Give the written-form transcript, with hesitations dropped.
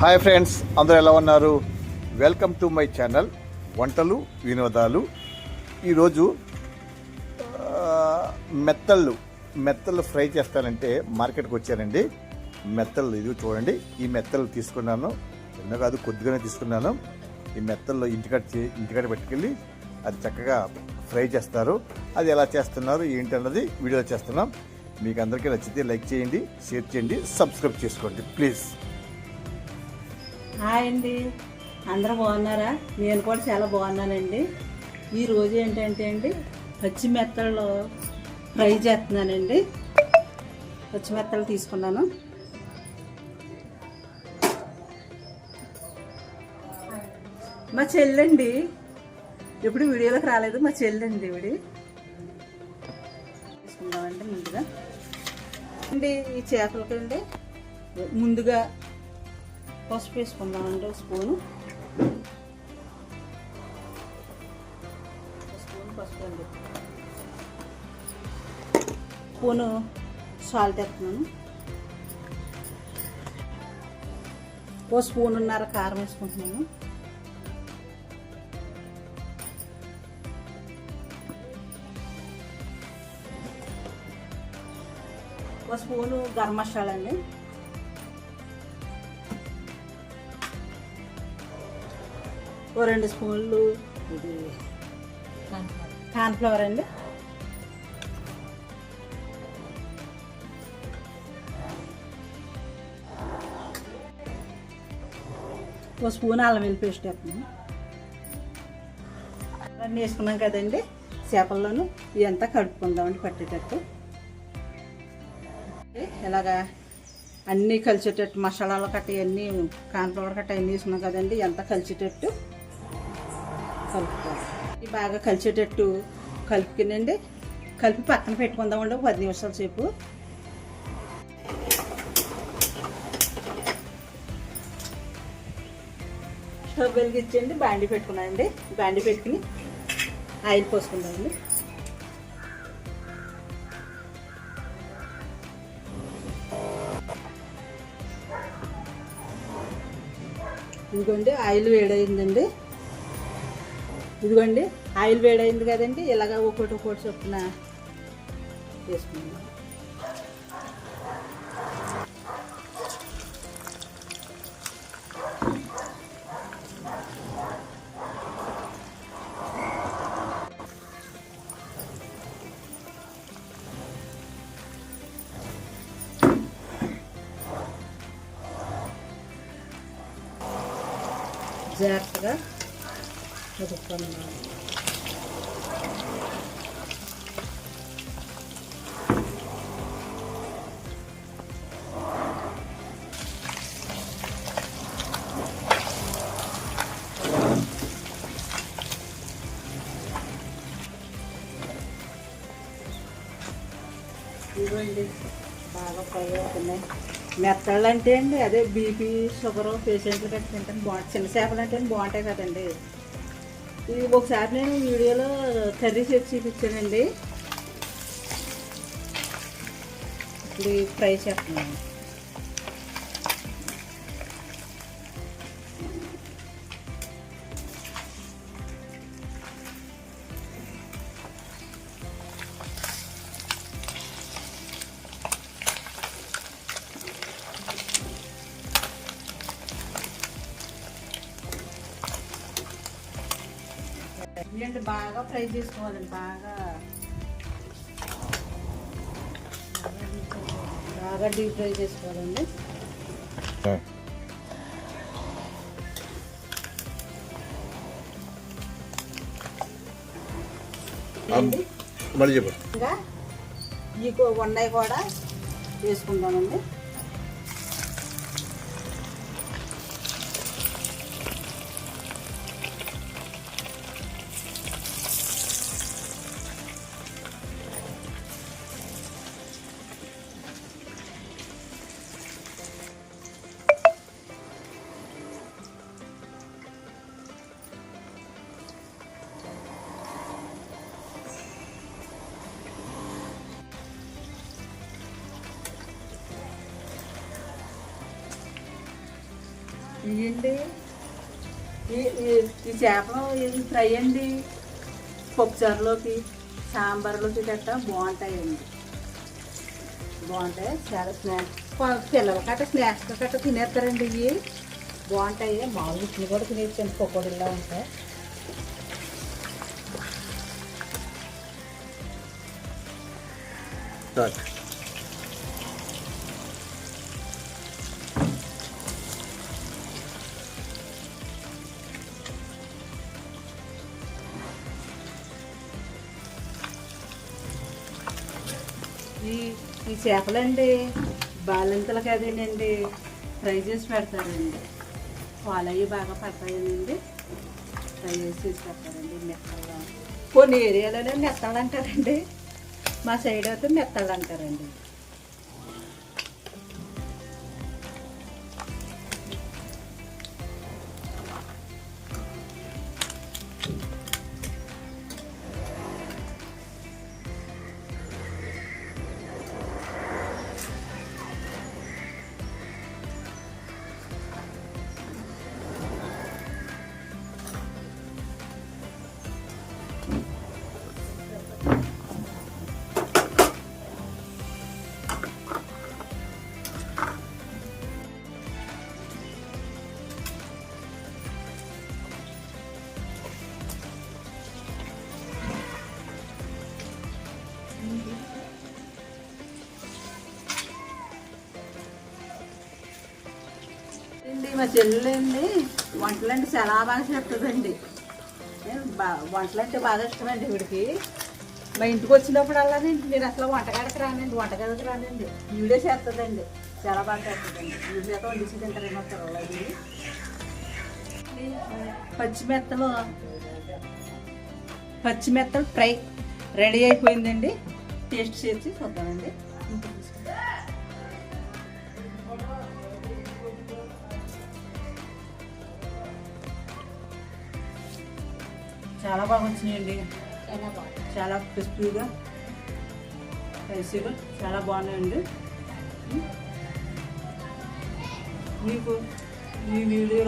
Hi friends, అందరూ ఎలా ఉన్నారు? వెల్కమ్ టు మై ఛానల్ వంటలు వినోదాలు. ఈరోజు మెత్తళ్ళు ఫ్రై చేస్తానంటే మార్కెట్కి వచ్చానండి. మెత్తళ్ళు ఇది చూడండి. ఈ మెత్తళ్ళు తీసుకున్నాను, చిన్న కాదు కొద్దిగానే తీసుకున్నాను. ఈ మెత్తళ్ళు ఇంటికాడ పెట్టుకెళ్ళి అది చక్కగా ఫ్రై చేస్తారు. అది ఎలా చేస్తున్నారు ఏంటి అన్నది వీడియో చేస్తున్నాం. మీకు అందరికీ నచ్చితే లైక్ చేయండి, షేర్ చేయండి, సబ్స్క్రైబ్ చేసుకోండి ప్లీజ్. హాయ్ అండి, అందరూ బాగున్నారా? నేను కూడా చాలా బాగున్నానండి. ఈరోజు ఏంటంటే అండి, పచ్చిమెత్తలు ఫ్రై చేస్తున్నానండి. పచ్చిమెత్తలు తీసుకున్నాను. మా చెల్లండి, ఎప్పుడు వీడియోలోకి రాలేదు. మా చెల్లండి ఇవిడి తీసుకుందామండి. ముందుగా అండి ఈ చేపలకండి ముందుగా పసుపు వేసుకుందామండి. స్పూను పసుపు అండి. స్పూను సాల్ట్ వేస్తున్నాను. ఓ స్పూనున్నర కారం వేసుకుంటున్నాను. ఒక స్పూను గరం మసాలా అండి. ఓ 2 స్పూన్లు ఇది కార్న్ఫ్లవర్ అండి. ఓ స్పూన్ అల్లం వెల్లుల్లి పేస్ట్ వేస్తున్నాం. అన్నీ వేసుకున్నాం కదండి. చేపల్లోనూ ఇదంతా కడుపుకుందామండి పట్టేటట్టు. ఇలాగా అన్నీ కలిసేటట్టు మసాలాలు కట్ట అన్నీ కార్న్ఫ్లవర్ కట్ట అన్నీ వేసుకున్నాం కదండి. ఎంత కలిసేటట్టు కలుపుకోవాలి. బాగా కలిసేటట్టు కలుపుకునండి. కలిపి పక్కన పెట్టుకుందామండి 10 నిమిషాల సేపు. స్టవ్ వెలిగించండి. బాండి పెట్టుకున్నానండి. బాండి పెట్టుకుని ఆయిల్ పోసుకుందామండి. ఇదిగోండి ఆయిల్ వేడైందండి. ఇదిగోండి ఆయిల్ వేడైంది కదండి. ఇలాగ ఒకటి చొప్పున వేసుకుందాం. జాగ్రత్తగా కదుపుకున్నాం. ఇవ్వండి బాగా ఫ్రై అవుతున్నాయి. మెత్తళ్ళు అంటే అండి అదే బీపీ షుగర్ పేషెంట్లు కట్టి తింటాను బాగుంటుంది. చిన్న చేపలు అంటే బాగుంటాయి కదండి. ఇది ఒకసారి నేను వీడియోలో కర్రీ చేసి చూపించానండి. ఇప్పుడు ఫ్రై చేస్తున్నాను. ఇలాంటి బాగా ఫ్రై చేసుకోవాలండి. బాగా డీప్ ఫ్రై చేసుకోవాలండి. ఇంకా ఈ వండాయి కూడా వేసుకుంటామండి. ఇదండి ఈ చేపలు ఇది ఫ్రై అండి, పప్పుచారులోకి సాంబార్లోకి గట్టా బాగుంటాయండి. బాగుంటాయి, చాలా స్నాక్స్ పిల్లలు గట్ట స్నాక్స్ గట్ట తినేస్తారండి. ఇవి బాగుంటాయి, మామూలు ఇడ్లీ కూడా తినేచ్చండి, పకోడీలా ఉంటాయి. ఈ చేపలండి బాలింతలు కదండి ఫ్రై చేసి పెడతారండి. పాలు అవి బాగా పడతాయండి, ఫ్రై చేసి పెడతారండి మెత్తగా. కొన్ని ఏరియాలోనే మెత్తలు అంటారండి, మా సైడ్ అయితే మెత్తలు అంటారండి. మా చెల్లెండి వంటలు అంటే చాలా బాగా చెప్తుందండి. వంటలు అంటే బాగా ఇష్టమండి వీడికి. మా ఇంటికి వచ్చినప్పుడు అలానండి, నేను అసలు వంటగదికి రానండి, వీడియో చేస్తుందండి, చాలా బాగా చేస్తుందండి. వీడియోతో వండించి తింటారేమో పిల్లలది. పచ్చిమెత్తలు ఫ్రై రెడీ అయిపోయిందండి. టేస్ట్ చేసి చూద్దామండి. చాలా బాగా వచ్చినాయండి, చాలా క్రిస్పీగా స్పైసీగా చాలా బాగున్నాయండి. మీకు ఈ వీడియో